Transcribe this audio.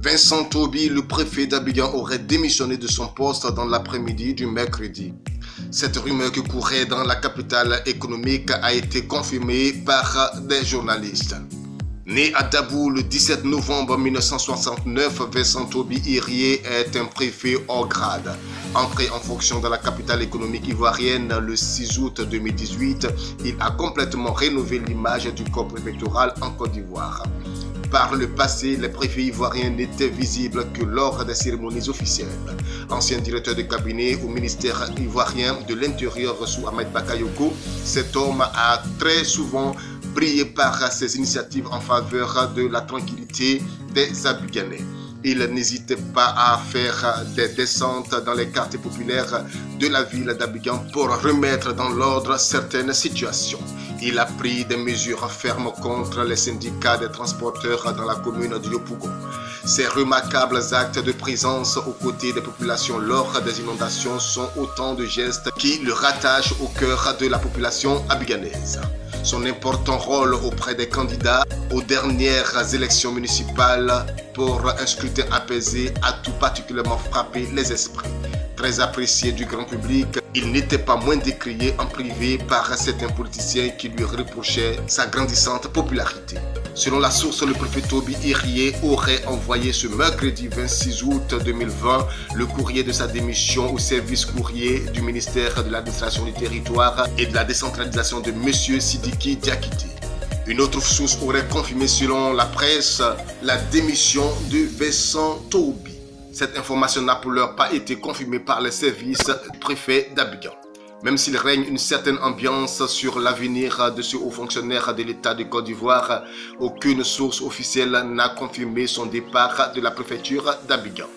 Vincent Toby, le préfet d'Abidjan, aurait démissionné de son poste dans l'après-midi du mercredi. Cette rumeur qui courait dans la capitale économique a été confirmée par des journalistes. Né à Dabou le 17 novembre 1969, Vincent Toby Irié est un préfet hors grade. Entré en fonction dans la capitale économique ivoirienne le 6 août 2018, il a complètement rénové l'image du corps préfectoral en Côte d'Ivoire. Par le passé, les préfets ivoiriens n'étaient visibles que lors des cérémonies officielles. Ancien directeur de cabinet au ministère ivoirien de l'Intérieur sous Ahmed Bakayoko, cet homme a très souvent brillé par ses initiatives en faveur de la tranquillité des Abidjanais. Il n'hésitait pas à faire des descentes dans les quartiers populaires de la ville d'Abidjan pour remettre dans l'ordre certaines situations. Il a pris des mesures fermes contre les syndicats des transporteurs dans la commune de Yopougon. Ces remarquables actes de présence aux côtés des populations lors des inondations sont autant de gestes qui le rattachent au cœur de la population abidjanaise. Son important rôle auprès des candidats aux dernières élections municipales pour un scrutin apaisé a tout particulièrement frappé les esprits. Très apprécié du grand public, il n'était pas moins décrié en privé par certains politiciens qui lui reprochaient sa grandissante popularité. Selon la source, le préfet Toby Irié aurait envoyé ce mercredi 26 août 2020 le courrier de sa démission au service courrier du ministère de l'administration du territoire et de la décentralisation de M. Sidiki Diakité. Une autre source aurait confirmé selon la presse la démission de Vincent Toby. Cette information n'a pour l'heure pas été confirmée par les services du préfet d'Abidjan. Même s'il règne une certaine ambiance sur l'avenir de ce haut fonctionnaire de l'État de Côte d'Ivoire, aucune source officielle n'a confirmé son départ de la préfecture d'Abidjan.